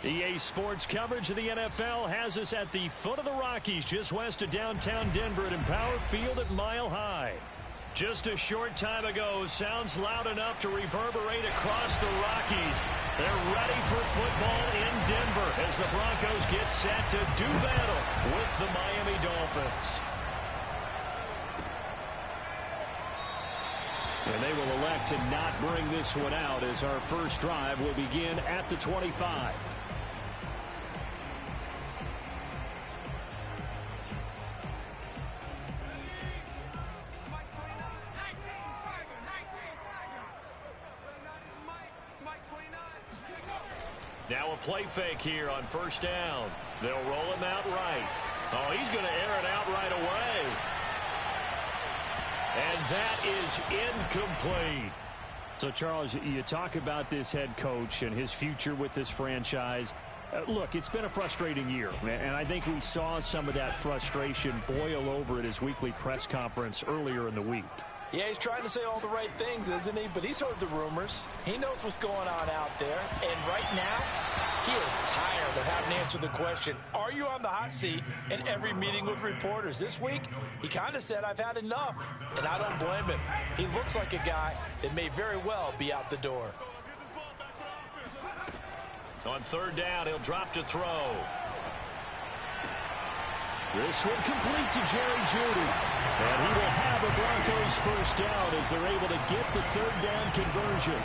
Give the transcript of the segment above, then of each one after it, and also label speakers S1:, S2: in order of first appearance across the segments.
S1: EA Sports coverage of the NFL has us at the foot of the Rockies, just west of downtown Denver at Empower Field at Mile High. Just a short time ago, sounds loud enough to reverberate across the Rockies. They're ready for football in Denver as the Broncos get set to do battle with the Miami Dolphins. And they will elect to not bring this one out as our first drive will begin at the 25. Now a play fake here on first down. They'll roll him out right. Oh, he's going to air it out right away. And that is incomplete. So, Charles, you talk about this head coach and his future with this franchise. Look, it's been a frustrating year, and I think we saw some of that frustration boil over at his weekly press conference earlier in the week.
S2: Yeah, he's trying to say all the right things, isn't he? But he's heard the rumors. He knows what's going on out there. And right now, he is tired of having to answer the question, are you on the hot seat in every meeting with reporters? This week, he kind of said, I've had enough. And I don't blame him. He looks like a guy that may very well be out the door.
S1: On third down, he'll drop to throw. This one complete to Jerry Jeudy. And he will have a Broncos first down as they're able to get the third down conversion.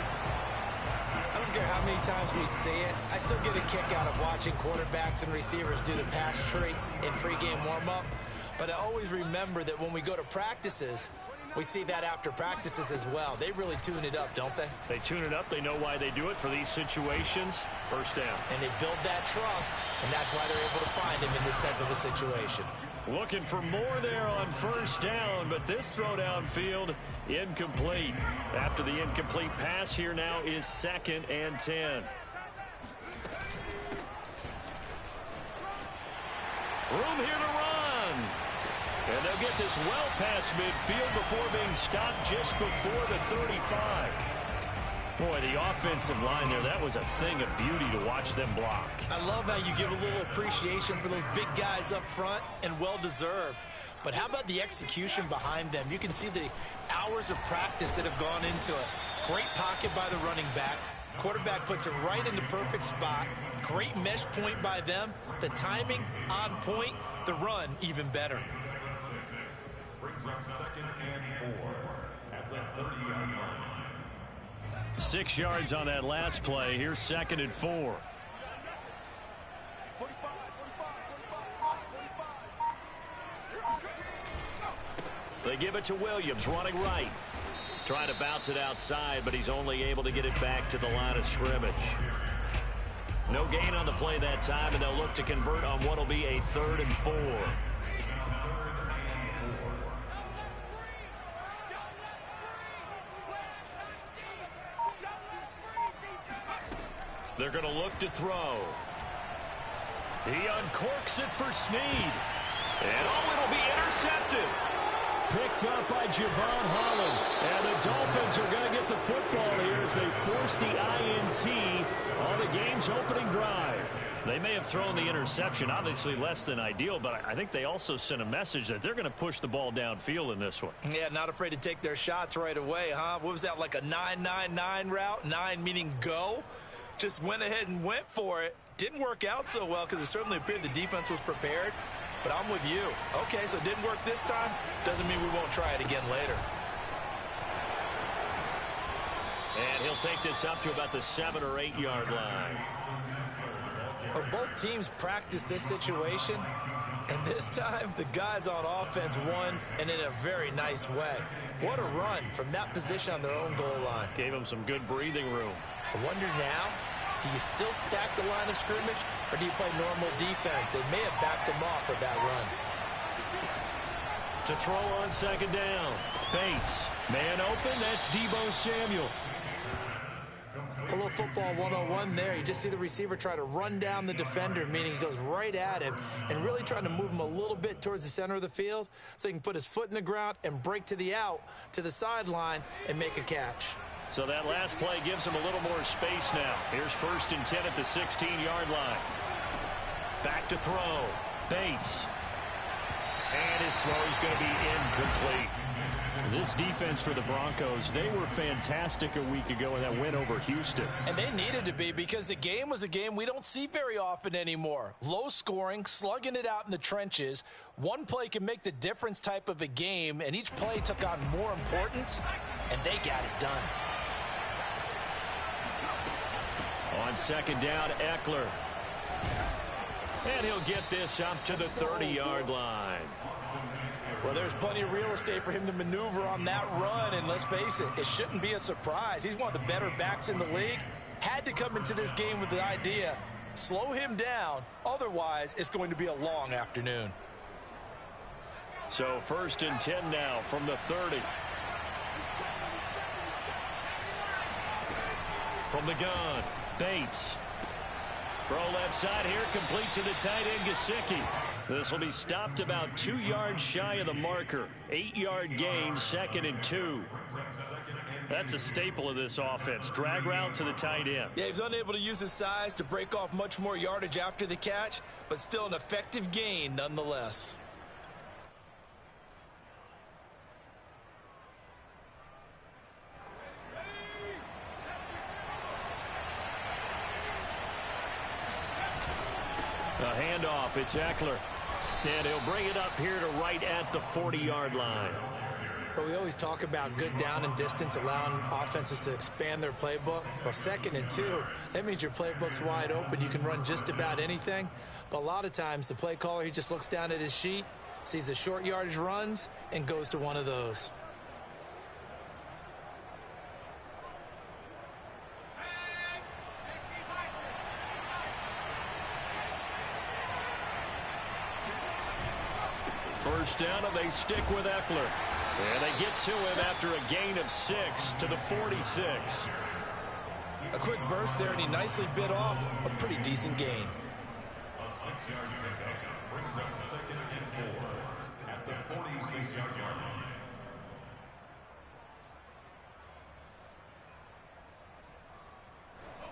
S2: I don't care how many times we see it. I still get a kick out of watching quarterbacks and receivers do the pass tree in pregame warm-up. But I always remember that when we go to practices, we see that after practices as well. They really tune it up, don't they?
S1: They tune it up. They know why they do it for these situations. First down.
S2: And they build that trust, and that's why they're able to find him in this type of a situation.
S1: Looking for more there on first down, but this throw downfield incomplete. After the incomplete pass, here now is 2nd and 10. Room here to run. And they'll get this well past midfield before being stopped just before the 35. Boy, the offensive line there, that was a thing of beauty to watch them block.
S2: I love how you give a little appreciation for those big guys up front, and well-deserved. But how about the execution behind them? You can see the hours of practice that have gone into it. Great pocket by the running back. Quarterback puts it right in the perfect spot. Great mesh point by them. The timing on point. The run even better.
S3: Brings up 2nd and 4 at the 30-yard line.
S1: 6 yards on that last play. Here's 2nd and 4. They give it to Williams, running right. Trying to bounce it outside, but he's only able to get it back to the line of scrimmage. No gain on the play that time, and they'll look to convert on what will be a 3rd and 4. They're going to look to throw. He uncorks it for Snead. And it'll be intercepted. Picked up by Javon Holland. And the Dolphins are going to get the football here as they force the INT on the game's opening drive. They may have thrown the interception, obviously less than ideal, but I think they also sent a message that they're going to push the ball downfield in this one.
S2: Yeah, not afraid to take their shots right away, huh? What was that, like a 9-9-9 route? 9 meaning go? Just went ahead and went for it. Didn't work out so well because it certainly appeared the defense was prepared. But I'm with you. Okay, so it didn't work this time. Doesn't mean we won't try it again later.
S1: And he'll take this up to about the 7 or 8 yard line.
S2: Well, both teams practiced this situation. And this time, the guys on offense won, and in a very nice way. What a run from that position on their own goal line.
S1: Gave them some good breathing room.
S2: I wonder now, do you still stack the line of scrimmage, or do you play normal defense? They may have backed him off for that run.
S1: To throw on 2nd down. Bates. Man open, that's Deebo Samuel.
S2: A little football 101 there. You just see the receiver try to run down the defender, meaning he goes right at him and really trying to move him a little bit towards the center of the field so he can put his foot in the ground and break to the out, to the sideline, and make a catch.
S1: So that last play gives him a little more space now. Here's 1st and 10 at the 16-yard line. Back to throw. Bates. And his throw is going to be incomplete. This defense for the Broncos, they were fantastic a week ago in that win over Houston.
S2: And they needed to be, because the game was a game we don't see very often anymore. Low scoring, slugging it out in the trenches. One play can make the difference type of a game, and each play took on more importance, and they got it done.
S1: On 2nd down, Eckler. And he'll get this up to the 30-yard line.
S2: Well, there's plenty of real estate for him to maneuver on that run, and let's face it, it shouldn't be a surprise. He's one of the better backs in the league. Had to come into this game with the idea, slow him down, otherwise it's going to be a long afternoon.
S1: So 1st and 10 now from the 30. From the gun, Bates. Throw left side here, complete to the tight end, Gesicki. This will be stopped about 2 yards shy of the marker. 8-yard gain, 2nd and 2. That's a staple of this offense. Drag route to the tight end.
S2: Yeah, he's unable to use his size to break off much more yardage after the catch, but still an effective gain nonetheless.
S1: A handoff, it's Eckler. And he'll bring it up here to right at the 40-yard line.
S2: But we always talk about good down and distance, allowing offenses to expand their playbook. Well, 2nd and 2, that means your playbook's wide open. You can run just about anything. But a lot of times, the play caller, he just looks down at his sheet, sees the short yardage runs, and goes to one of those.
S1: First down, and they stick with Eckler. And they get to him after a gain of 6 to the 46.
S2: A quick burst there, and he nicely bit off a pretty decent gain.
S3: A 6-yard pickup brings up 2nd and 4 at the 46-yard line.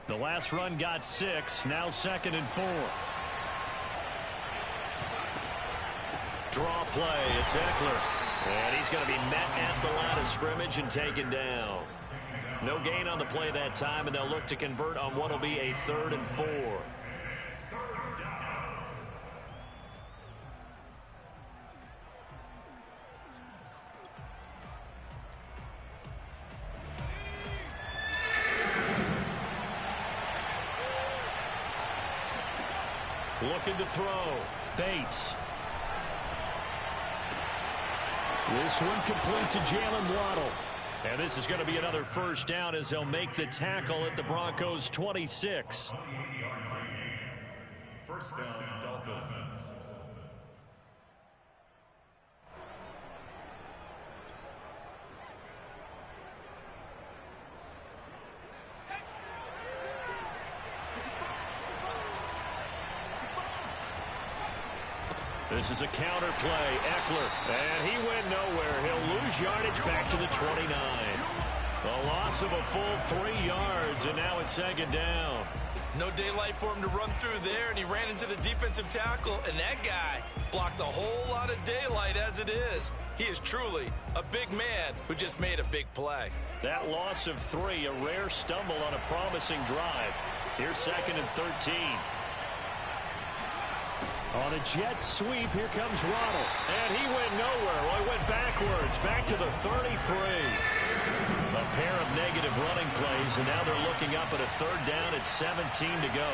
S1: The last run got 6, now 2nd and 4. Draw play, it's Eckler. And he's going to be met at the line of scrimmage and taken down. No gain on the play that time, and they'll look to convert on what will be a 3rd and 4. Looking to throw. Bates. This one complete to Jalen Waddle. And this is going to be another first down as they'll make the tackle at the Broncos' 26.
S3: First down, Dolphins.
S1: This is a counter play. Eckler. And he went nowhere. He'll lose yardage back to the 29. A loss of a full 3 yards, and now it's 2nd down.
S2: No daylight for him to run through there, and he ran into the defensive tackle, and that guy blocks a whole lot of daylight as it is. He is truly a big man who just made a big play.
S1: That loss of 3, a rare stumble on a promising drive. Here's 2nd and 13. On a jet sweep, here comes Waddle. And he went nowhere. Well, he went backwards, back to the 33. A pair of negative running plays, and now they're looking up at a 3rd down at 17 to go.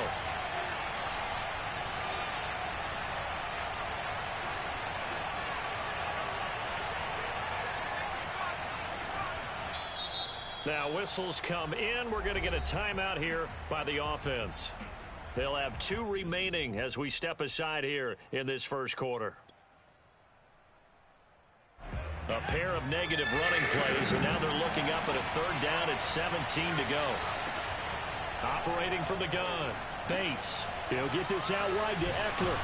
S1: Now whistles come in. We're going to get a timeout here by the offense. They'll have 2 remaining as we step aside here in this first quarter. A pair of negative running plays, and now they're looking up at a 3rd down at 17 to go. Operating from the gun, Bates. He'll get this out wide to Eckler.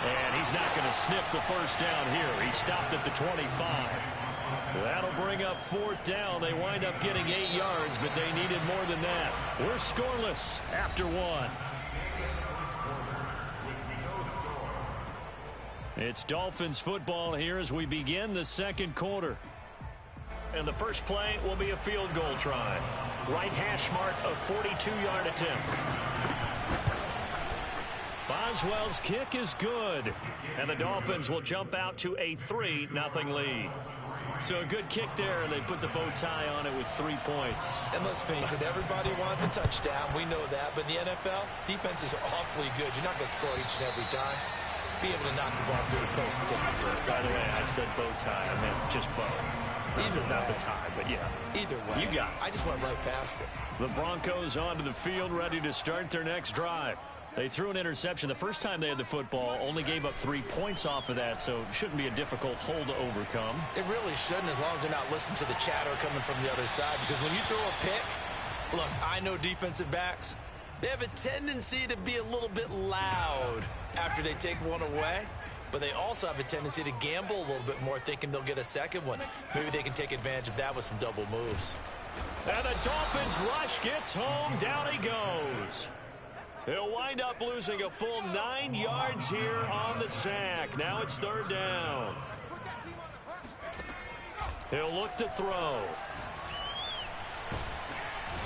S1: And he's not going to sniff the first down here. He stopped at the 25. That'll bring up 4th down. They wind up getting 8 yards, but they needed more than that. We're scoreless after 1. It's Dolphins football here as we begin the second quarter. And the first play will be a field goal try. Right hash mark, a 42-yard attempt. Boswell's kick is good. And the Dolphins will jump out to a 3-0 lead. So a good kick there, and they put the bow tie on it with 3 points.
S2: And let's face it, everybody wants a touchdown. We know that. But in the NFL, defenses are awfully good. You're not going to score each and every time. Be able to knock the ball through the post and take the turn.
S1: By the way, I said bow tie. I meant just bow.
S2: Either
S1: not
S2: way.
S1: the tie, but yeah.
S2: Either way.
S1: You got it.
S2: I just went right past it.
S1: The Broncos onto the field, ready to start their next drive. They threw an interception. The first time they had the football, only gave up 3 points off of that, so it shouldn't be a difficult hole to overcome.
S2: It really shouldn't, as long as they're not listening to the chatter coming from the other side. Because when you throw a pick, look, I know defensive backs, they have a tendency to be a little bit loud after they take one away. But they also have a tendency to gamble a little bit more, thinking they'll get a second one. Maybe they can take advantage of that with some double moves.
S1: And the Dolphins rush gets home. Down he goes. He'll wind up losing a full 9 yards here on the sack. Now it's 3rd down. He'll look to throw.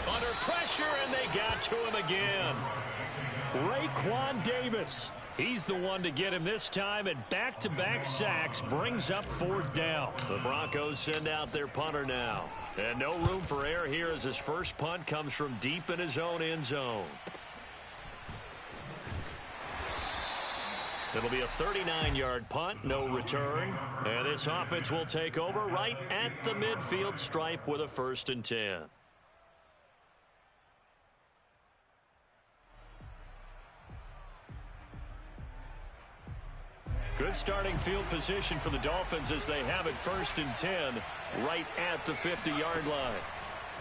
S1: Under pressure, and they got to him again. Raekwon Davis. He's the one to get him this time, and back-to-back sacks brings up 4th down. The Broncos send out their punter now. And no room for error here as his first punt comes from deep in his own end zone. It'll be a 39-yard punt, no return. And this offense will take over right at the midfield stripe with a 1st and 10. Good starting field position for the Dolphins as they have it 1st and 10 right at the 50-yard line.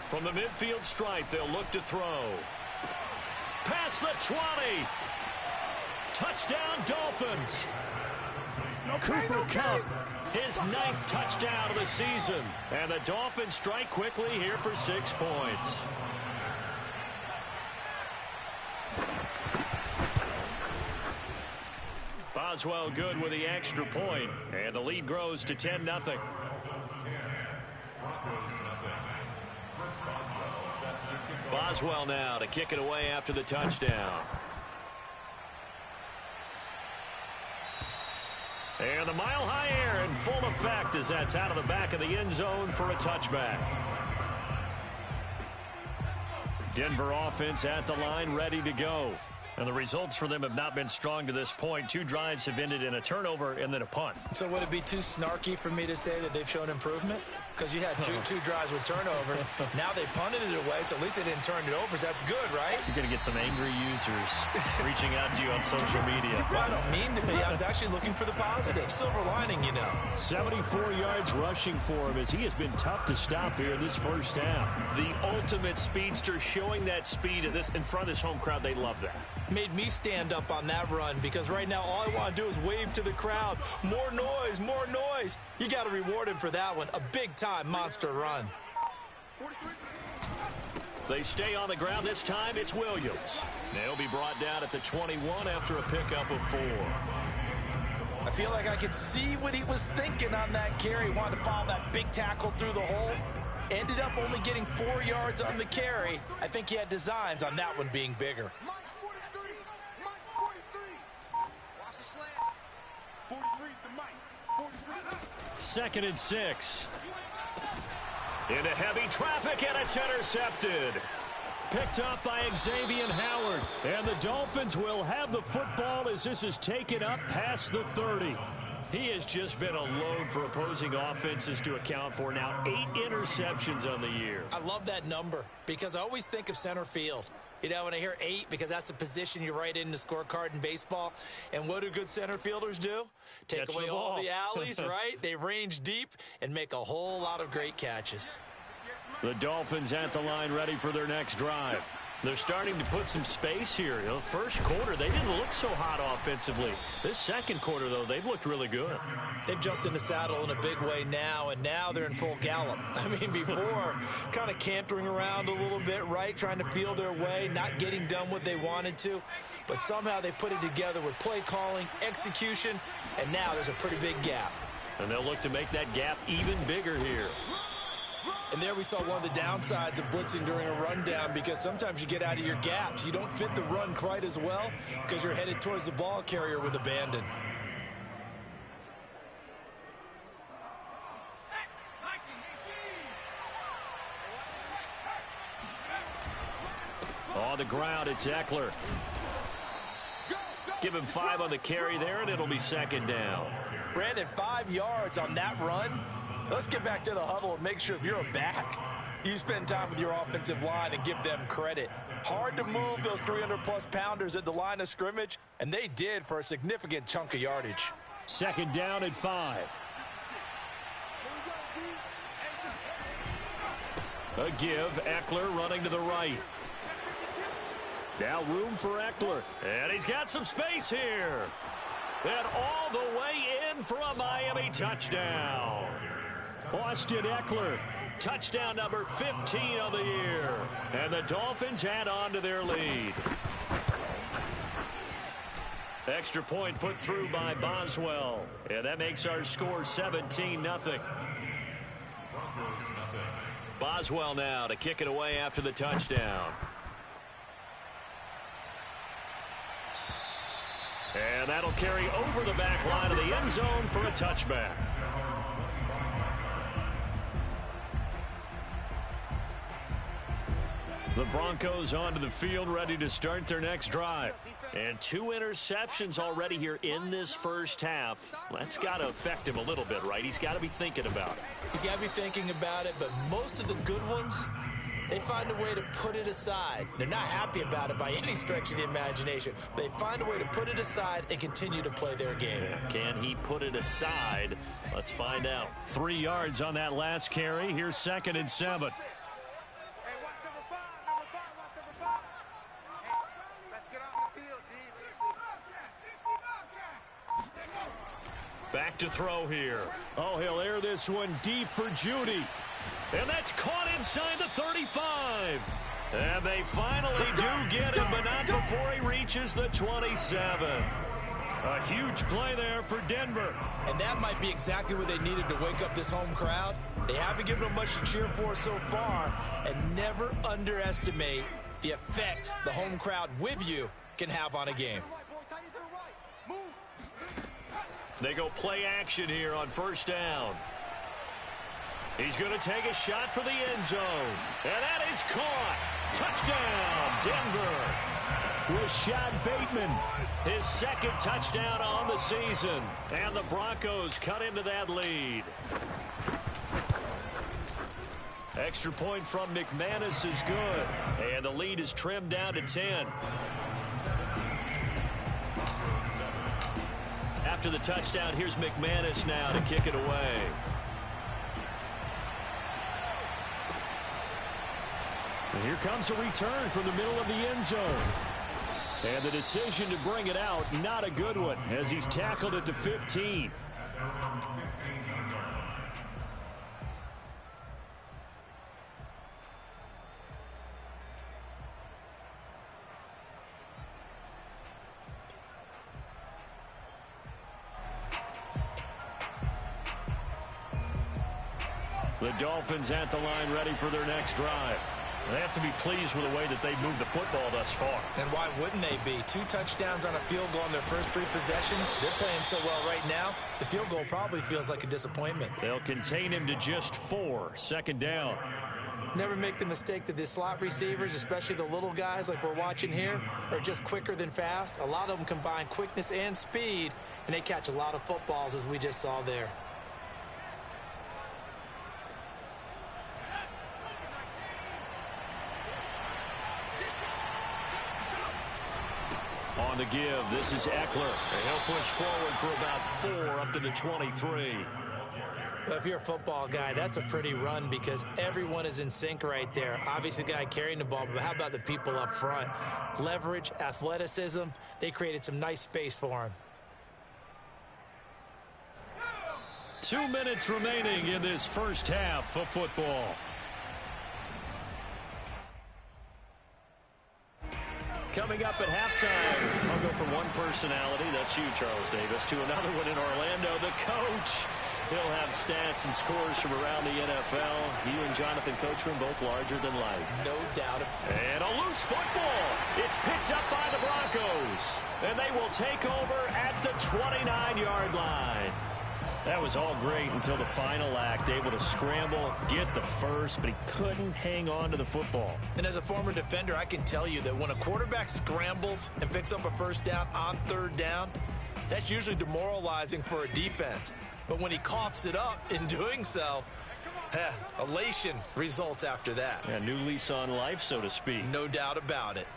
S1: From the midfield stripe, they'll look to throw. Past the 20. Touchdown, Dolphins. Cooper Kupp, his 9th touchdown of the season. And the Dolphins strike quickly here for 6 points. Boswell good with the extra point, and the lead grows to 10-0. Boswell now to kick it away after the touchdown. And the mile-high air in full effect as that's out of the back of the end zone for a touchback. Denver offense at the line, ready to go. And the results for them have not been strong to this point. 2 drives have ended in a turnover and then a punt.
S2: So would it be too snarky for me to say that they've shown improvement? Because you had two drives with turnovers. Now they punted it away, so at least they didn't turn it over. So that's good, right?
S1: You're going to get some angry users reaching out to you on social media.
S2: Well, I don't mean to be. I was actually looking for the positive. Silver lining, you know.
S1: 74 yards rushing for him as he has been tough to stop here this first half. The ultimate speedster, showing that speed in front of this home crowd. They love that.
S2: Made me stand up on that run because right now all I want to do is wave to the crowd. More noise, more noise. You got to reward him for that one. A big-time monster run.
S1: They stay on the ground. This time it's Williams. They'll be brought down at the 21 after a pickup of 4.
S2: I feel like I could see what he was thinking on that carry. Wanted to follow that big tackle through the hole. Ended up only getting 4 yards on the carry. I think he had designs on that one being bigger.
S1: 2nd and 6. Into heavy traffic, and it's intercepted. Picked up by Xavier Howard. And the Dolphins will have the football as this is taken up past the 30. He has just been a load for opposing offenses to account for. Now 8 interceptions on the year.
S2: I love that number because I always think of center field. You know, when I hear 8, because that's the position you write in the scorecard in baseball. And what do good center fielders do? Take away all the alleys, right? They range deep and make a whole lot of great catches.
S1: The Dolphins at the line ready for their next drive. They're starting to put some space here. You know, first quarter, they didn't look so hot offensively. This second quarter, though, they've looked really good.
S2: They've jumped in the saddle in a big way now, and now they're in full gallop. I mean, before, kind of cantering around a little bit, right, trying to feel their way, not getting done what they wanted to. But somehow they put it together with play calling, execution, and now there's a pretty big gap.
S1: And they'll look to make that gap even bigger here.
S2: And there we saw one of the downsides of blitzing during a rundown, because sometimes you get out of your gaps. You don't fit the run quite as well because you're headed towards the ball carrier with abandon.
S1: On the ground, it's Eckler. Give him 5 on the carry there, and it'll be second down.
S2: Brandon, 5 yards on that run. Let's get back to the huddle and make sure if you're a back, you spend time with your offensive line and give them credit. Hard to move those 300-plus pounders at the line of scrimmage, and they did for a significant chunk of yardage.
S1: Second down at 5. A give, Eckler running to the right. Now room for Eckler, and he's got some space here. And all the way in for a Miami touchdown. Austin Eckler, touchdown number 15 of the year. And the Dolphins add on to their lead. Extra point put through by Boswell. And that makes our score 17-0. Boswell now to kick it away after the touchdown. And that'll carry over the back line of the end zone for a touchback. The Broncos onto the field, ready to start their next drive. And 2 interceptions already here in this first half. That's got to affect him a little bit, right? He's got to be thinking about it.
S2: He's got to be thinking about it, but most of the good ones, they find a way to put it aside. They're not happy about it by any stretch of the imagination. They find a way to put it aside and continue to play their game.
S1: Can he put it aside? Let's find out. 3 yards on that last carry. Here's 2nd and 7. Back to throw here. Oh, he'll air this one deep for Judy. And that's caught inside the 35. And they finally do get him, but not before he reaches the 27. A huge play there for Denver.
S2: And that might be exactly what they needed to wake up this home crowd. They haven't given them much to cheer for so far, and never underestimate the effect the home crowd with you can have on a game.
S1: They go play action here on first down. He's going to take a shot for the end zone. And that is caught. Touchdown, Denver. Rashad Bateman, his 2nd touchdown on the season. And the Broncos cut into that lead. Extra point from McManus is good. And the lead is trimmed down to 10. After the touchdown, here's McManus now to kick it away. And here comes a return from the middle of the end zone. And the decision to bring it out, not a good one, as he's tackled at the 15. The Dolphins at the line, ready for their next drive. They have to be pleased with the way that they've moved the football thus far.
S2: And why wouldn't they be? 2 touchdowns on a field goal in their first 3 possessions. They're playing so well right now, the field goal probably feels like a disappointment.
S1: They'll contain him to just 4. Second down.
S2: Never make the mistake that the slot receivers, especially the little guys like we're watching here, are just quicker than fast. A lot of them combine quickness and speed, and they catch a lot of footballs, as we just saw there.
S1: On the give, this is Eckler. And he'll push forward for about 4 up to the 23.
S2: Well, if you're a football guy, that's a pretty run because everyone is in sync right there. Obviously, the guy carrying the ball, but how about the people up front? Leverage, athleticism, they created some nice space for him.
S1: 2 minutes remaining in this first half of football. Coming up at halftime, I'll go from one personality, that's you, Charles Davis, to another one in Orlando, the coach. He'll have stats and scores from around the NFL. You and Jonathan Coachman both larger than life.
S2: No doubt.
S1: And a loose football. It's picked up by the Broncos. And they will take over at the 29-yard line. That was all great until the final act, able to scramble, get the first, but he couldn't hang on to the football.
S2: And as a former defender, I can tell you that when a quarterback scrambles and picks up a first down on third down, that's usually demoralizing for a defense. But when he coughs it up in doing so, elation results after that.
S1: Yeah, new lease on life, so to speak.
S2: No doubt about it.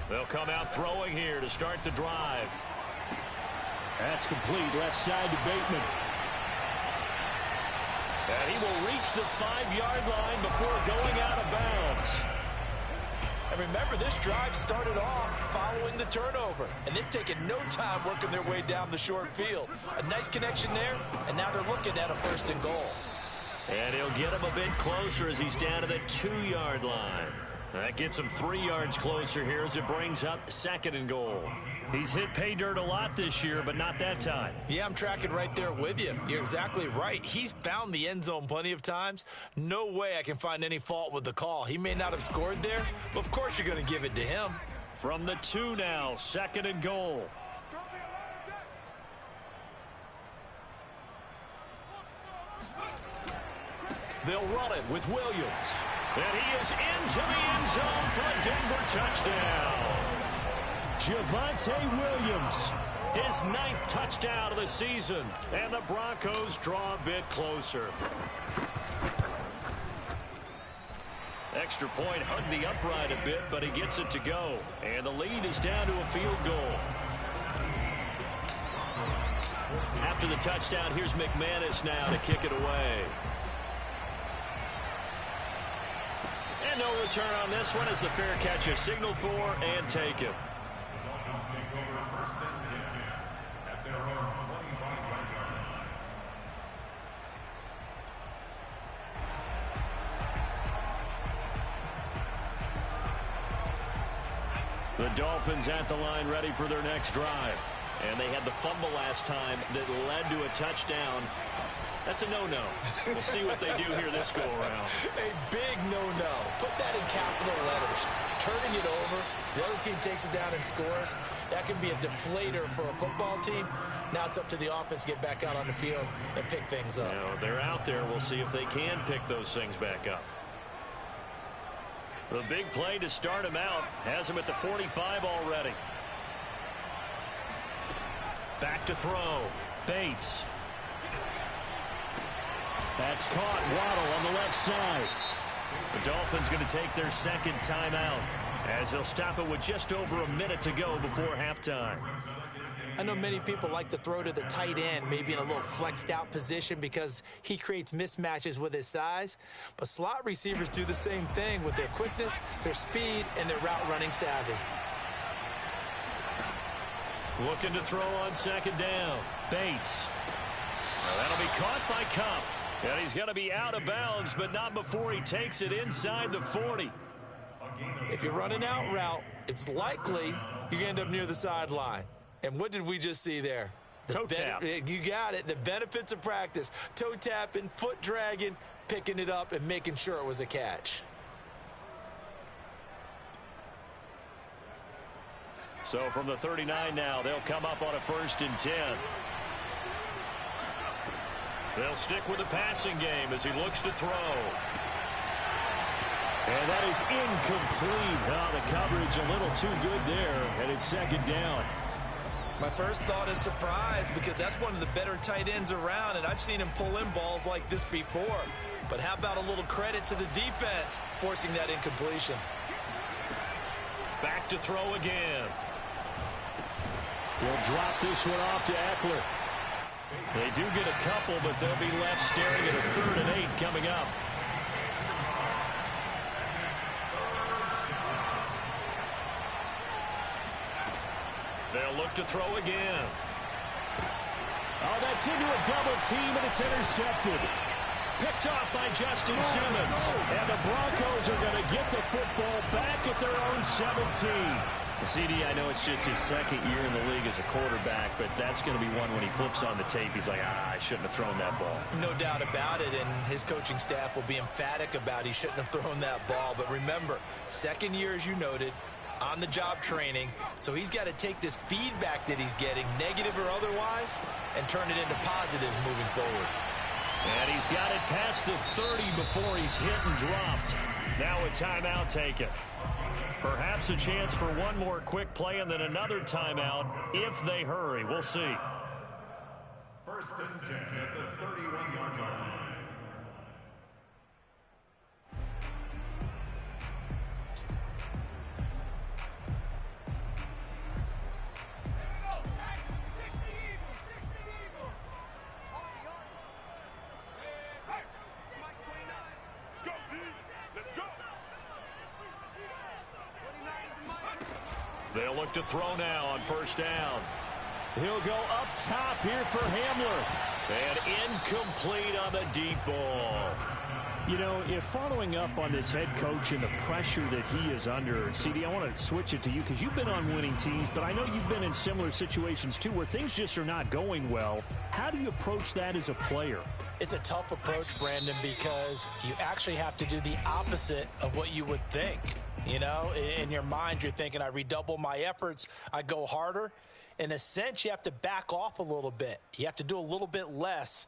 S1: They'll come out throwing here to start the drive. That's complete left side to Bateman. And he will reach the 5-yard line before going out of bounds.
S2: And remember, this drive started off following the turnover. And they've taken no time working their way down the short field. A nice connection there, and now they're looking at a 1st and goal.
S1: And he'll get him a bit closer as he's down to the 2-yard line. That gets him 3 yards closer here as it brings up 2nd and goal. He's hit pay dirt a lot this year, but not that time.
S2: Yeah, I'm tracking right there with you. You're exactly right. He's found the end zone plenty of times. No way I can find any fault with the call. He may not have scored there, but of course you're going to give it to him.
S1: From the 2 now, 2nd and goal. They'll run it with Williams. And he is into the end zone for a Denver touchdown. Javonte Williams, his 9th touchdown of the season, and the Broncos draw a bit closer. Extra point hugged the upright a bit, but he gets it to go. And the lead is down to a field goal. After the touchdown, here's McManus now to kick it away. And no return on this one as the fair catch is signaled for and taken. The Dolphins at the line ready for their next drive. And they had the fumble last time that led to a touchdown. That's a no-no. We'll see what they do here this go-around.
S2: A big no-no. Put that in capital letters. Turning it over, the other team takes it down and scores. That can be a deflator for a football team. Now it's up to the offense to get back out on the field and pick things up.
S1: Now, they're out there. We'll see if they can pick those things back up. The big play to start him out has him at the 45 already. Back to throw. Bates. That's caught. Waddle on the left side. The Dolphins going to take their 2nd timeout as they'll stop it with just over a minute to go before halftime.
S2: I know many people like to throw to the tight end, maybe in a little flexed out position because he creates mismatches with his size. But slot receivers do the same thing with their quickness, their speed, and their route running savvy.
S1: Looking to throw on 2nd down. Bates. Well, that'll be caught by Cup. And he's going to be out of bounds, but not before he takes it inside the 40.
S2: If you're running out route, it's likely you're going to end up near the sideline. And what did we just see there?
S1: Toe tap.
S2: You got it. The benefits of practice. Toe tapping, foot dragging, picking it up, and making sure it was a catch.
S1: So from the 39 now, they'll come up on a 1st and 10. They'll stick with the passing game as he looks to throw. And that is incomplete. Oh, the coverage a little too good there, and it's 2nd down.
S2: My first thought is surprise because that's one of the better tight ends around, and I've seen him pull in balls like this before. But how about a little credit to the defense forcing that incompletion?
S1: Back to throw again. He'll drop this one off to Eckler. They do get a couple, but they'll be left staring at a 3rd and 8 coming up. They'll look to throw again. Oh, that's into a double team, and it's intercepted. Picked off by Justin Simmons. And the Broncos are going to get the football back at their own 17. CD, I know it's just his 2nd year in the league as a quarterback, but that's going to be one when he flips on the tape. He's like, I shouldn't have thrown that ball.
S2: No doubt about it, and his coaching staff will be emphatic about he shouldn't have thrown that ball. But remember, 2nd year, as you noted, on-the-job training, so he's got to take this feedback that he's getting, negative or otherwise, and turn it into positives moving forward.
S1: And he's got it past the 30 before he's hit and dropped. Now a timeout taken. Perhaps a chance for one more quick play and then another timeout if they hurry. We'll see.
S3: 1st and 10 at the 31-yard line.
S1: They'll look to throw now on 1st down. He'll go up top here for Hamler. And incomplete on the deep ball. You know, if following up on this head coach and the pressure that he is under, CD, I want to switch it to you because you've been on winning teams, but I know you've been in similar situations too where things just are not going well. How do you approach that as a player?
S2: It's a tough approach, Brandon, because you actually have to do the opposite of what you would think. You know, in your mind, you're thinking, I redouble my efforts, I go harder. In a sense, you have to back off a little bit. You have to do a little bit less.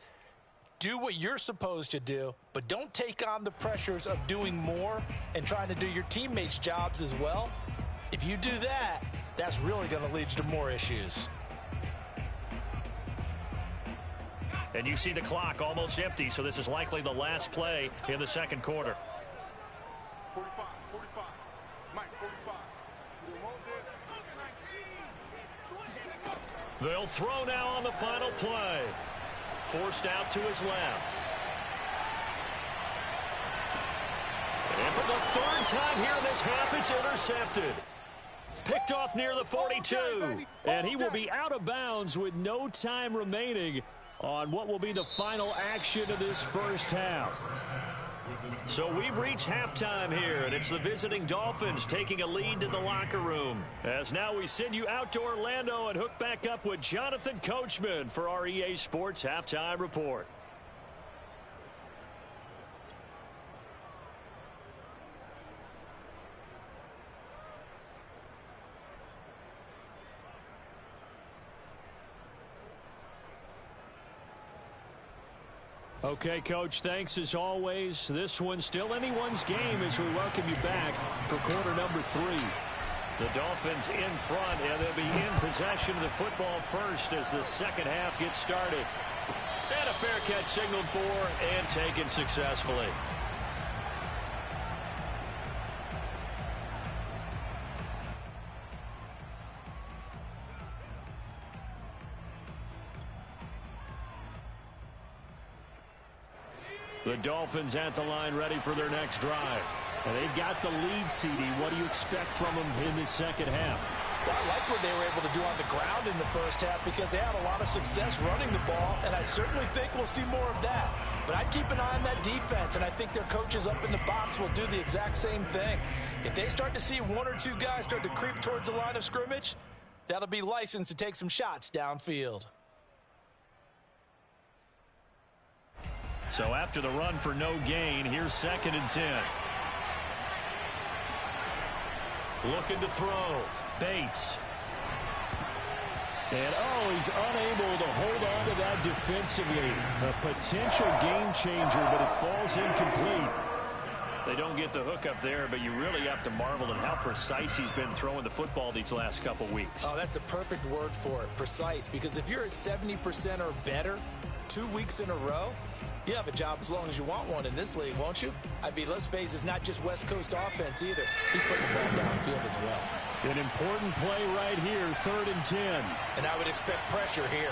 S2: Do what you're supposed to do, but don't take on the pressures of doing more and trying to do your teammates' jobs as well. If you do that, that's really going to lead you to more issues.
S1: And you see the clock almost empty, so this is likely the last play in the 2nd quarter.
S4: 45, Mike, 45. We want this.
S1: They'll throw now on the final play. Forced out to his left. And for the 3rd time here in this half, it's intercepted. Picked off near the 42. And he will be out of bounds with no time remaining on what will be the final action of this 1st half. So we've reached halftime here, and it's the visiting Dolphins taking a lead to the locker room. As now we send you out to Orlando and hook back up with Jonathan Coachman for our EA Sports Halftime Report. Okay, Coach, thanks as always. This one's still anyone's game as we welcome you back for quarter number 3. The Dolphins in front, and they'll be in possession of the football first as the 2nd half gets started. And a fair catch signaled for and taken successfully. The Dolphins at the line ready for their next drive. And they've got the lead, CD. What do you expect from them in this 2nd half?
S2: Well, I like what they were able to do on the ground in the 1st half because they had a lot of success running the ball, and I certainly think we'll see more of that. But I'd keep an eye on that defense, and I think their coaches up in the box will do the exact same thing. If they start to see 1 or 2 guys start to creep towards the line of scrimmage, that'll be licensed to take some shots downfield.
S1: So after the run for no gain, here's 2nd and 10. Looking to throw. Bates. And, he's unable to hold on to that defensively. A potential game changer, but it falls incomplete. They don't get the hook up there, but you really have to marvel at how precise he's been throwing the football these last couple weeks.
S2: Oh, that's the perfect word for it, precise, because if you're at 70% or better 2 weeks in a row, you have a job as long as you want one in this league, won't you? I mean, let's face it, it's not just West Coast offense either. He's putting the ball downfield as well.
S1: An important play right here, 3rd and 10.
S2: And I would expect pressure here.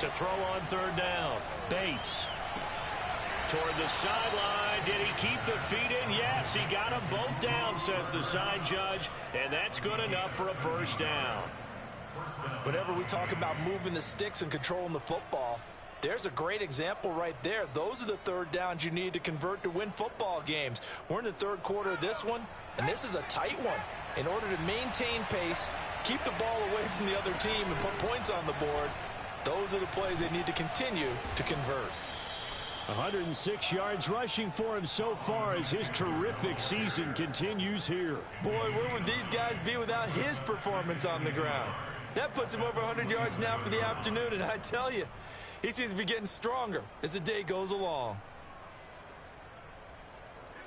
S1: To throw on third down. Bates. Toward the sideline. Did he keep the feet in? Yes, he got them both down, says the side judge. And that's good enough for a first down.
S2: Whenever we talk about moving the sticks and controlling the football, there's a great example right there. Those are the third downs you need to convert to win football games. We're in the third quarter of this one, and this is a tight one. In order to maintain pace, keep the ball away from the other team, and put points on the board, those are the plays they need to continue to convert.
S1: 106 yards rushing for him so far as his terrific season continues here.
S2: Boy, where would these guys be without his performance on the ground? That puts him over 100 yards now for the afternoon, and I tell you, he seems to be getting stronger as the day goes along.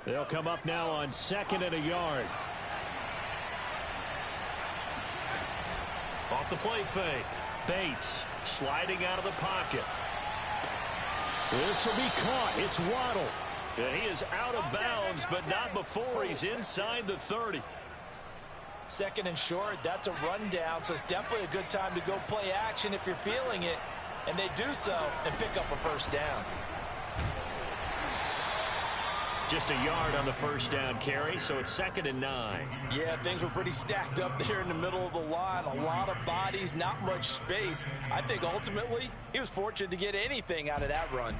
S1: They'll come up now on 2nd and a yard. Off the play fake. Bates sliding out of the pocket. This will be caught. It's Waddle. And he is out of bounds, but not before he's inside the 30.
S2: 2nd and short, that's a rundown, so it's definitely a good time to go play action if you're feeling it. And they do so and pick up a first down.
S1: Just a yard on the first down carry, so it's 2nd and 9.
S2: Yeah, things were pretty stacked up there in the middle of the line. A lot of bodies, not much space. I think ultimately he was fortunate to get anything out of that run.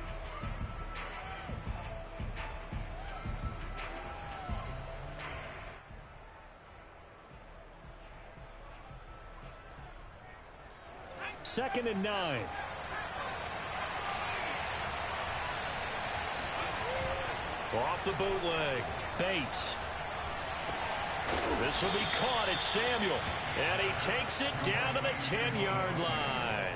S1: Second and 9. Off the bootleg. Bates. This will be caught. It's Samuel. And he takes it down to the 10-yard line.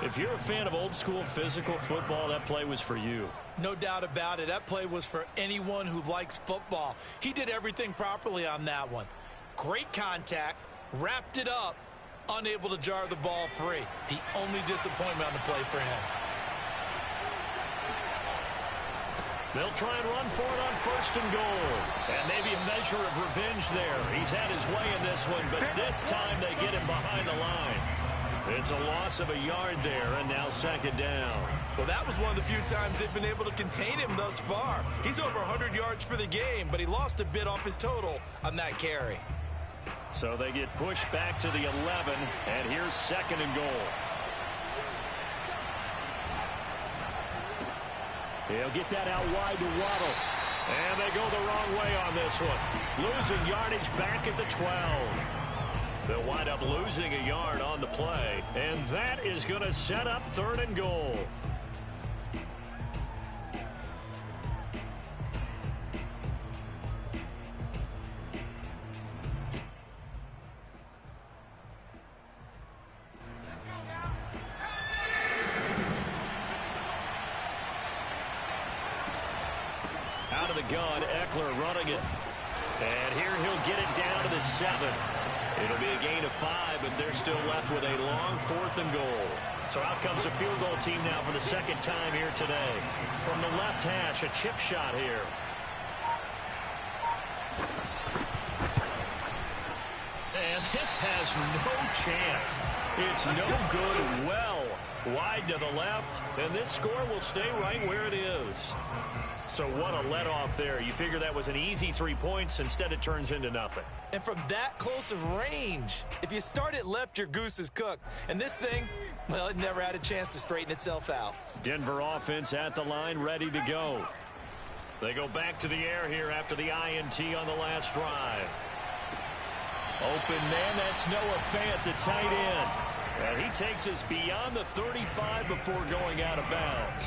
S1: If you're a fan of old school physical football, that play was for you.
S2: No doubt about it. That play was for anyone who likes football. He did everything properly on that one. Great contact. Wrapped it up. Unable to jar the ball free. The only disappointment on the play for him.
S1: They'll try and run for it on 1st and goal. And maybe a measure of revenge there. He's had his way in this one, but this time they get him behind the line. It's a loss of a yard there, and now 2nd down.
S2: Well, that was one of the few times they've been able to contain him thus far. He's over 100 yards for the game, but he lost a bit off his total on that carry.
S1: So they get pushed back to the 11, and here's 2nd and goal. He'll get that out wide to Waddle. And they go the wrong way on this one. Losing yardage back at the 12. They'll wind up losing a yard on the play. And that is going to set up 3rd and goal. Out of the gun, Eckler running it. And here he'll get it down to the 7. It'll be a gain of 5, but they're still left with a long 4th and goal. So out comes a field goal team now for the 2nd time here today. From the left hash, a chip shot here. And this has no chance. It's no good. Well wide to the left, and this score will stay right where it is. So what a let-off there. You figure that was an easy 3 points. Instead, it turns into nothing.
S2: And from that close of range, if you start it left, your goose is cooked. And this thing, well, it never had a chance to straighten itself out.
S1: Denver offense at the line, ready to go. They go back to the air here after the INT on the last drive. Open man, that's Noah Fant, the tight end. And he takes us beyond the 35 before going out of bounds.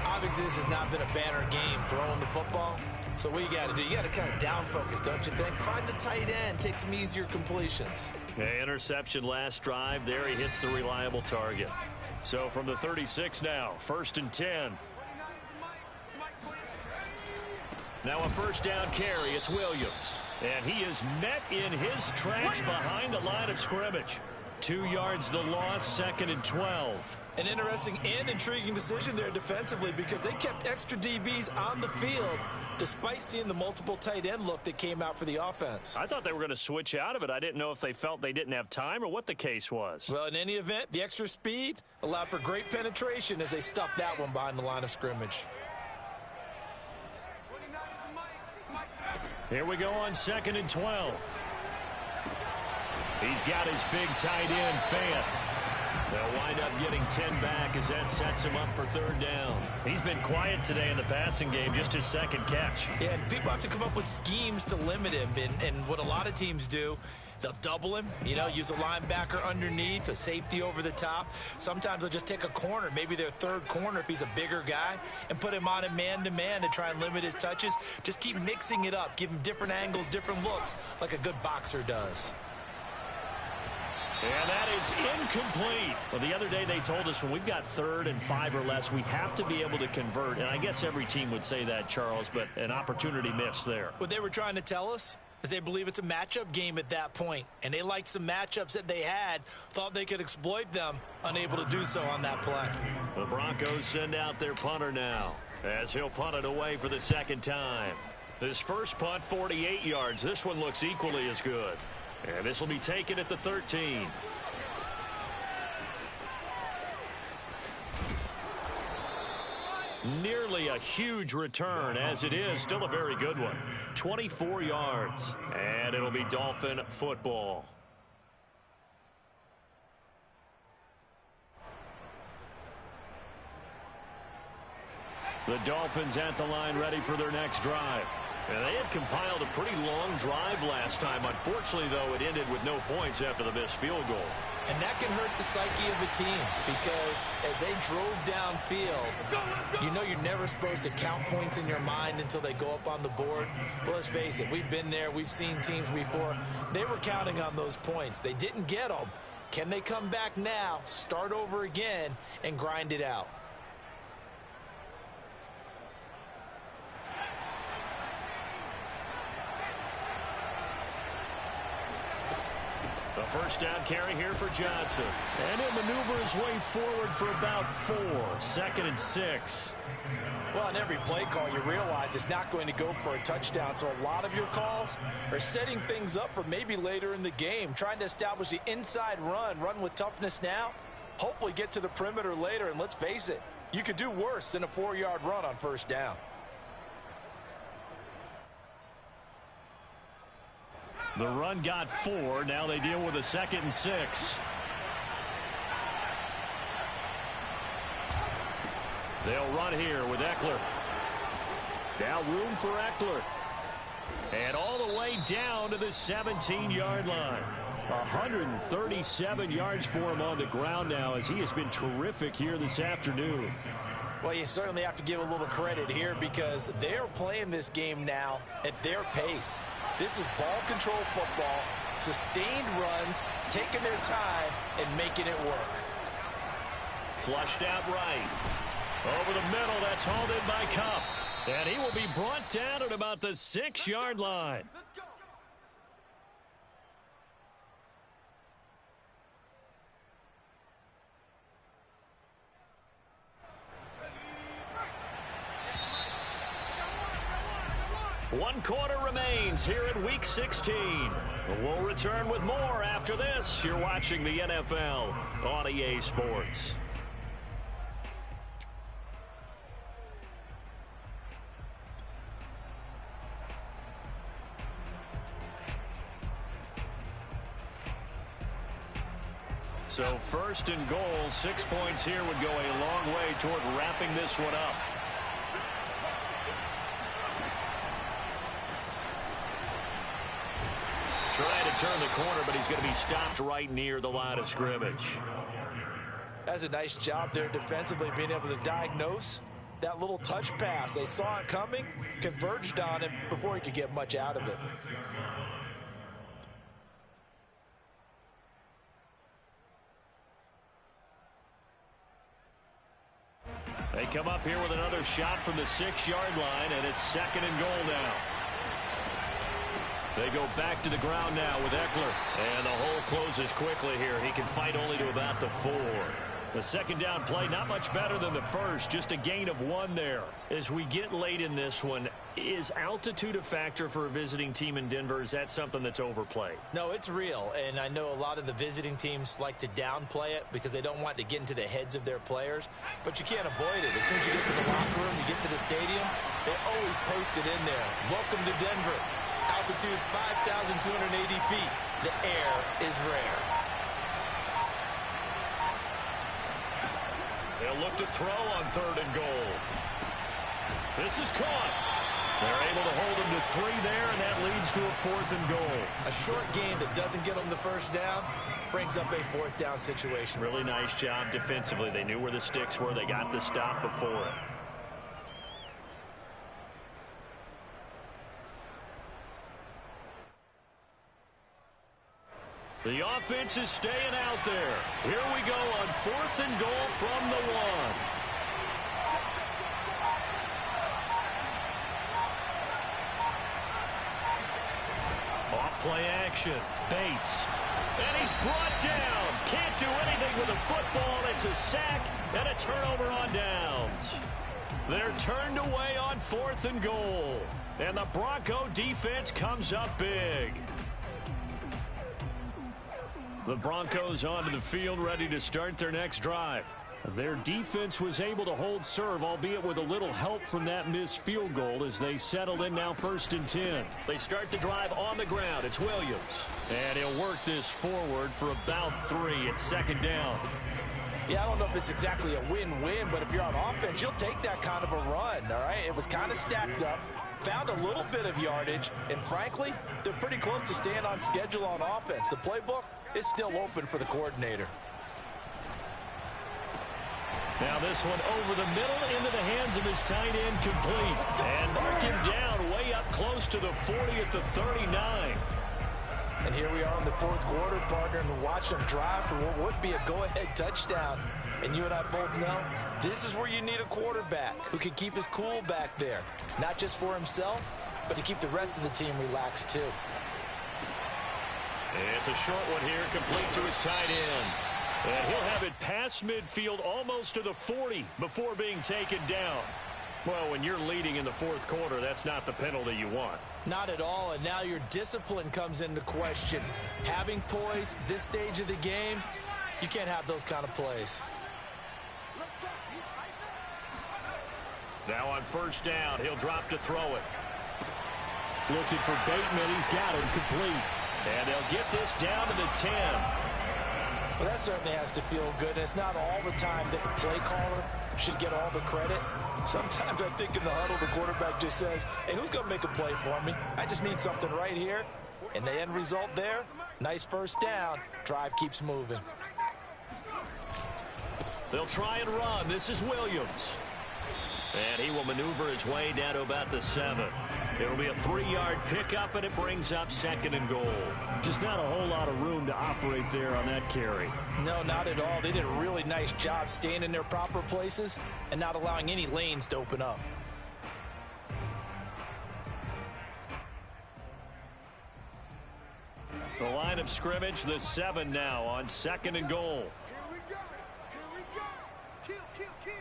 S2: Obviously, this has not been a banner game throwing the football. So what you got to do, you got to kind of down focus, don't you think? Find the tight end, take some easier completions.
S1: Okay, interception last drive. There he hits the reliable target. So from the 36 now, 1st and 10. Now a 1st down carry. It's Williams. And he is met in his tracks behind the line of scrimmage. 2 yards the loss, 2nd and 12.
S2: An interesting and intriguing decision there defensively because they kept extra DBs on the field despite seeing the multiple tight end look that came out for the offense.
S1: I thought they were going to switch out of it. I didn't know if they felt they didn't have time or what the case was.
S2: Well, in any event, the extra speed allowed for great penetration as they stuffed that one behind the line of scrimmage.
S1: Here we go on 2nd and 12. He's got his big tight end, Fant. They'll wind up getting 10 back as that sets him up for 3rd down. He's been quiet today in the passing game, just his 2nd catch.
S2: Yeah, and people have to come up with schemes to limit him, and what a lot of teams do, they'll double him, use a linebacker underneath, a safety over the top. Sometimes they'll just take a corner, maybe their 3rd corner if he's a bigger guy, and put him on a man-to-man to try and limit his touches. Just keep mixing it up, give him different angles, different looks, like a good boxer does.
S1: And that is incomplete. Well, the other day they told us when we've got 3rd and 5 or less, we have to be able to convert. And I guess every team would say that, Charles, but an opportunity missed there.
S2: What they were trying to tell us is they believe it's a matchup game at that point. And they liked some matchups that they had, thought they could exploit them, unable to do so on that play.
S1: The Broncos send out their punter now as he'll punt it away for the 2nd time. His first punt, 48 yards. This one looks equally as good. And this will be taken at the 13. Nearly a huge return, as it is still a very good one. 24 yards, and it'll be Dolphin football. The Dolphins at the line ready for their next drive. And they had compiled a pretty long drive last time. Unfortunately, though, it ended with no points after the missed field goal.
S2: And that can hurt the psyche of a team because as they drove downfield, you're never supposed to count points in your mind until they go up on the board. But let's face it, we've been there. We've seen teams before. They were counting on those points. They didn't get them. Can they come back now, start over again, and grind it out?
S1: The first down carry here for Johnson. And he'll maneuver his way forward for about 4. 2nd and 6.
S2: Well, on every play call, you realize it's not going to go for a touchdown. So a lot of your calls are setting things up for maybe later in the game, trying to establish the inside run with toughness now, hopefully get to the perimeter later. And let's face it, you could do worse than a 4-yard run on 1st down.
S1: The run got 4. Now they deal with a 2nd and 6. They'll run here with Eckler. Now room for Eckler. And all the way down to the 17-yard line. 137 yards for him on the ground now as he has been terrific here this afternoon.
S2: Well, you certainly have to give a little credit here because they're playing this game now at their pace. This is ball control football, sustained runs, taking their time and making it work.
S1: Flushed out right. Over the middle, that's hauled in by Kupp. And he will be brought down at about the 6-yard line. One quarter remains here in Week 16. We'll return with more after this. You're watching the NFL on EA Sports. So 1st and goal, 6 points here would go a long way toward wrapping this one up. Trying to turn the corner, but he's going to be stopped right near the line of scrimmage.
S2: That's a nice job there defensively, being able to diagnose that little touch pass. They saw it coming, converged on him before he could get much out of it.
S1: They come up here with another shot from the 6-yard line, and it's 2nd and goal now. They go back to the ground now with Eckler. And the hole closes quickly here. He can fight only to about the 4. The second down play, not much better than the first. Just a gain of 1 there. As we get late in this one, is altitude a factor for a visiting team in Denver? Is that something that's overplayed?
S2: No, it's real. And I know a lot of the visiting teams like to downplay it because they don't want to get into the heads of their players. But you can't avoid it. As soon as you get to the locker room, you get to the stadium, they always post it in there. Welcome to Denver. Altitude 5,280 feet. The air is rare.
S1: They'll look to throw on 3rd and goal. This is caught. They're able to hold him to 3 there, and that leads to a 4th and goal.
S2: A short game that doesn't get them the first down brings up a 4th down situation.
S1: Really nice job defensively. They knew where the sticks were. They got the stop before it. The offense is staying out there. Here we go on 4th and goal from the 1. Off-play action. Bates. And he's brought down. Can't do anything with the football. It's a sack and a turnover on downs. They're turned away on 4th and goal. And the Bronco defense comes up big. The Broncos onto the field, ready to start their next drive. Their defense was able to hold serve, albeit with a little help from that missed field goal as they settled in now 1st and 10. They start the drive on the ground. It's Williams. And he'll work this forward for about 3 at 2nd down.
S2: Yeah, I don't know if it's exactly a win-win, but if you're on offense, you'll take that kind of a run, all right? It was kind of stacked up, found a little bit of yardage, and frankly, they're pretty close to staying on schedule on offense. The playbook is still open for the coordinator.
S1: Now this one over the middle into the hands of his tight end, complete. And mark him down way up close to the 40 at the 39.
S2: And here we are in the 4th quarter, partner, and watch them drive for what would be a go-ahead touchdown. And you and I both know this is where you need a quarterback who can keep his cool back there. Not just for himself, but to keep the rest of the team relaxed too.
S1: It's a short one here, complete to his tight end. And he'll have it past midfield almost to the 40 before being taken down. Well, when you're leading in the 4th quarter, that's not the penalty you want.
S2: Not at all, and now your discipline comes into question. Having poise this stage of the game, you can't have those kind of plays.
S1: Now on 1st down, he'll drop to throw it. Looking for Bateman, he's got him complete. And they'll get this down to the 10.
S2: Well, that certainly has to feel good. It's not all the time that the play caller should get all the credit. Sometimes I think in the huddle, the quarterback just says, hey, who's going to make a play for me? I just need something right here. And the end result there, nice 1st down. Drive keeps moving.
S1: They'll try and run. This is Williams. And he will maneuver his way down to about the 7. It'll be a 3-yard pickup, and it brings up 2nd and goal. Just not a whole lot of room to operate there on that carry.
S2: No, not at all. They did a really nice job staying in their proper places and not allowing any lanes to open up.
S1: The line of scrimmage, the 7 now on 2nd and goal.
S4: Here we go. Here we go. Kill, kill, kill.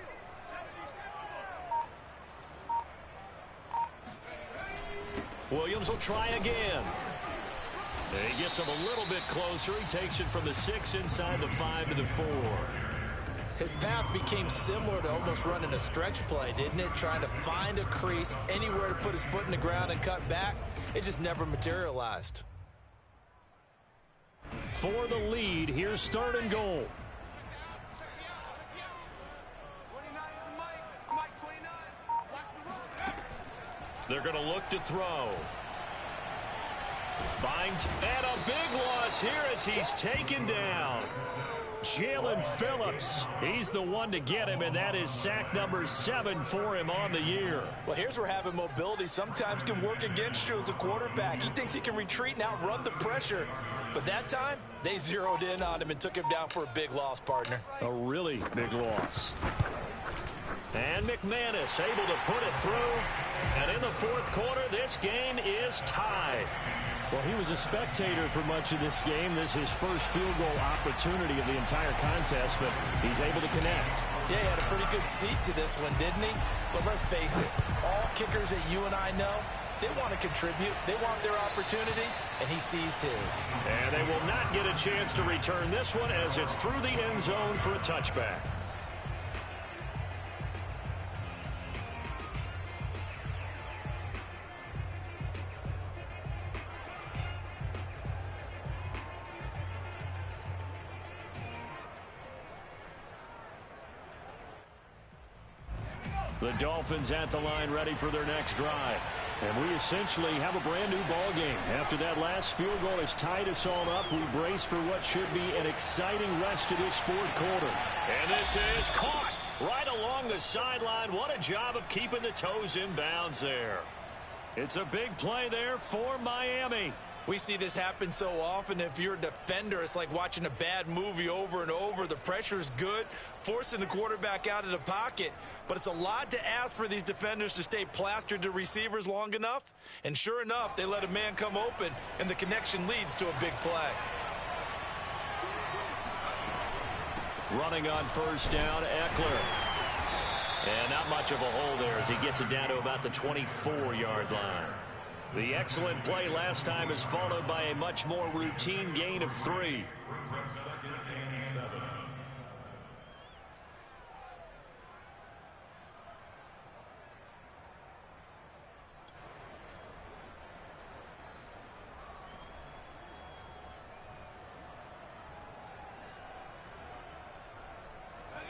S1: Williams will try again. He gets him a little bit closer. He takes it from the 6 inside the 5 to the 4.
S2: His path became similar to almost running a stretch play, didn't it? Trying to find a crease, anywhere to put his foot in the ground and cut back. It just never materialized.
S1: For the lead, here's 3rd and goal.
S4: 29 is Mike. Mike 29. Watch the run.
S1: They're going to look to throw. Bind, and a big loss here as he's taken down. Jalen Phillips, he's the one to get him, and that is sack number 7 for him on the year.
S2: Well, here's where having mobility sometimes can work against you as a quarterback. He thinks he can retreat and outrun the pressure. But that time, they zeroed in on him and took him down for a big loss, partner.
S1: A really big loss. And McManus able to put it through. And in the fourth quarter, this game is tied. Well, he was a spectator for much of this game. This is his first field goal opportunity of the entire contest, but he's able to connect.
S2: Yeah, he had a pretty good seat to this one, didn't he? But let's face it, all kickers that you and I know, they want to contribute. They want their opportunity, and he seized his.
S1: And they will not get a chance to return this one as it's through the end zone for a touchback. The Dolphins at the line ready for their next drive. And we essentially have a brand new ball game. After that last field goal has tied us all up, we brace for what should be an exciting rest of this fourth quarter. And this is caught right along the sideline. What a job of keeping the toes in bounds there. It's a big play there for Miami.
S2: We see this happen so often. If you're a defender, it's like watching a bad movie over and over. The pressure is good, forcing the quarterback out of the pocket. But it's a lot to ask for these defenders to stay plastered to receivers long enough. And sure enough, they let a man come open, and the connection leads to a big play.
S1: Running on first down, Eckler. And not much of a hole there as he gets it down to about the 24-yard line. The excellent play last time is followed by a much more routine gain of 3.
S3: Brings up 2nd and 7.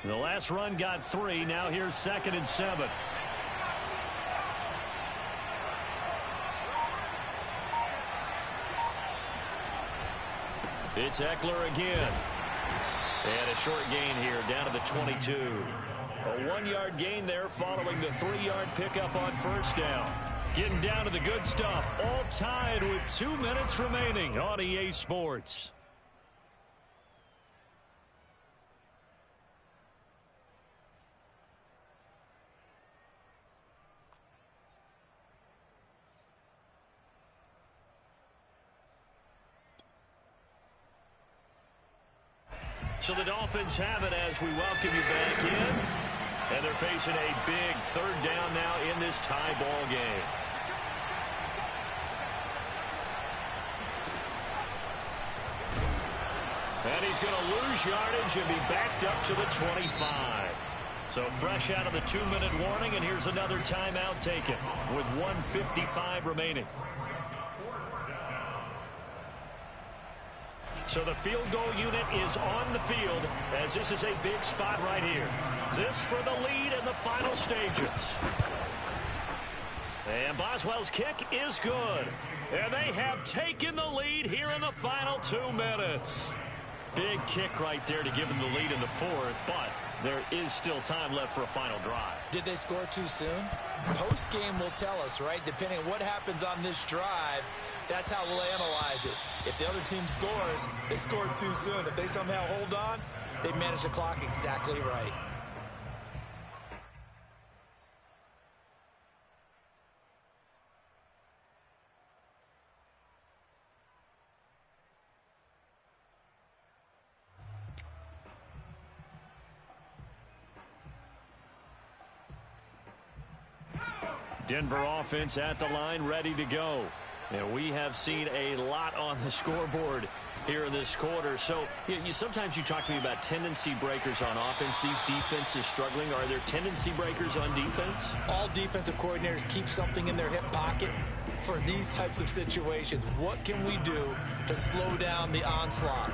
S1: The last run got 3. Now here's 2nd and 7. It's Eckler again. And a short gain here down to the 22. A 1-yard gain there following the 3-yard pickup on first down. Getting down to the good stuff. All tied with 2 minutes remaining on EA Sports. So the Dolphins have it as we welcome you back in. And they're facing a big 3rd down now in this tie ball game. And he's going to lose yardage and be backed up to the 25. So fresh out of the 2-minute warning, and here's another timeout taken with 1:55 remaining. So the field goal unit is on the field as this is a big spot right here. This for the lead in the final stages. And Boswell's kick is good. And they have taken the lead here in the final 2 minutes. Big kick right there to give them the lead in the 4th, but there is still time left for a final drive.
S2: Did they score too soon? Post-game will tell us, right? Depending on what happens on this drive, that's how we'll analyze it. If the other team scores, they scored too soon. If they somehow hold on, they manage the clock exactly right.
S1: Denver offense at the line, ready to go. And we have seen a lot on the scoreboard here in this quarter. So sometimes you talk to me about tendency breakers on offense. These defenses struggling. Are there tendency breakers on defense?
S2: All defensive coordinators keep something in their hip pocket for these types of situations. What can we do to slow down the onslaught?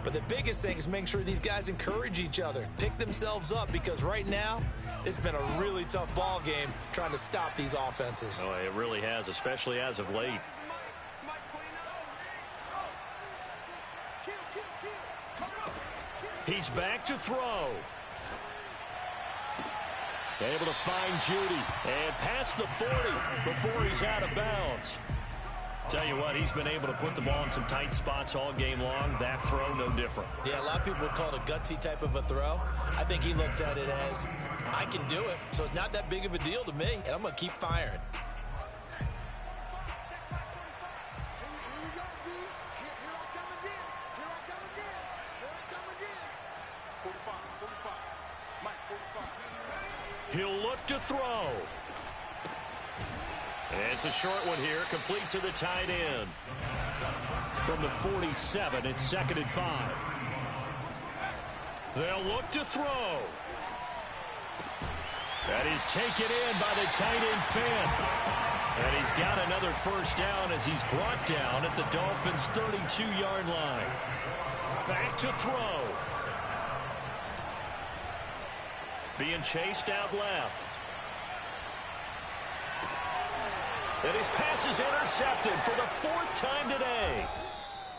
S2: But the biggest thing is making sure these guys encourage each other, pick themselves up, because right now it's been a really tough ball game trying to stop these offenses.
S1: Oh, it really has, especially as of late. He's back to throw. Able to find Judy and past the 40 before he's out of bounds. Tell you what, he's been able to put the ball in some tight spots all game long. That throw, no different.
S2: Yeah, a lot of people would call it a gutsy type of a throw. I think he looks at it as, I can do it, so it's not that big of a deal to me, and I'm going to keep firing.
S1: He'll look to throw. It's a short one here, complete to the tight end. From the 47, it's 2nd and 5. They'll look to throw. That is taken in by the tight end Finn. And he's got another first down as he's brought down at the Dolphins' 32-yard line. Back to throw. Being chased out left. And his pass is intercepted for the 4th time today.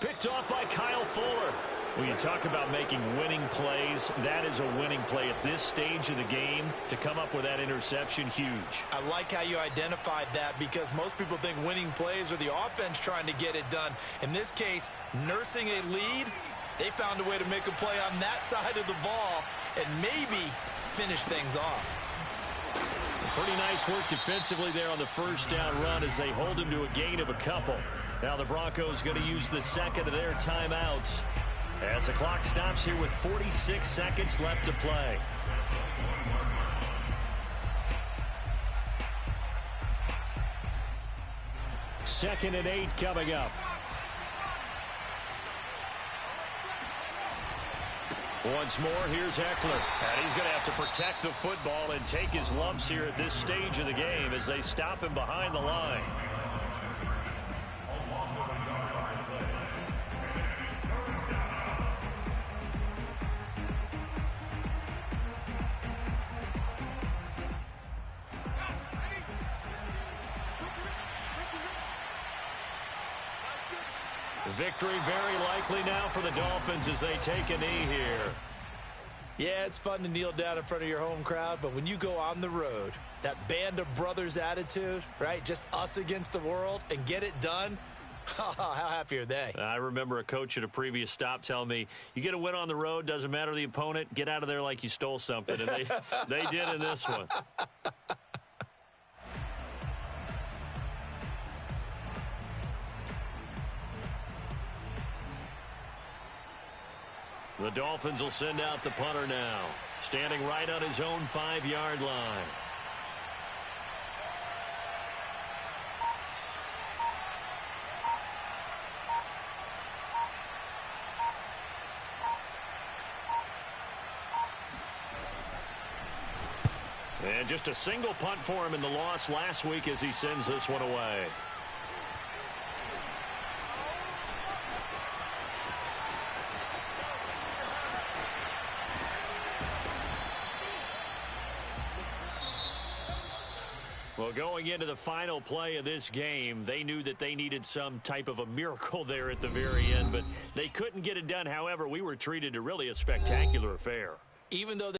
S1: Picked off by Kyle Fuller. When you talk about making winning plays, that is a winning play at this stage of the game. To come up with that interception, huge.
S2: I like how you identified that because most people think winning plays are the offense trying to get it done. In this case, nursing a lead, they found a way to make a play on that side of the ball and maybe finish things off.
S1: Pretty nice work defensively there on the first down run as they hold him to a gain of a couple. Now the Broncos going to use the second of their timeouts as the clock stops here with 46 seconds left to play. Second and 8 coming up. Once more, here's Eckler. And he's going to have to protect the football and take his lumps here at this stage of the game as they stop him behind the line. Victory very likely now for the Dolphins as they take a knee here.
S2: Yeah, it's fun to kneel down in front of your home crowd, but when you go on the road, that band of brothers attitude, right, just us against the world, and get it done, how happy are they?
S1: I remember a coach at a previous stop telling me, you get a win on the road, doesn't matter the opponent, get out of there like you stole something, and they did in this one. The Dolphins will send out the punter now, standing right on his own 5-yard line. And just a single punt for him in the loss last week as he sends this one away. Well, going into the final play of this game, they knew that they needed some type of a miracle there at the very end, but they couldn't get it done. However, we were treated to really a spectacular affair.
S2: Even though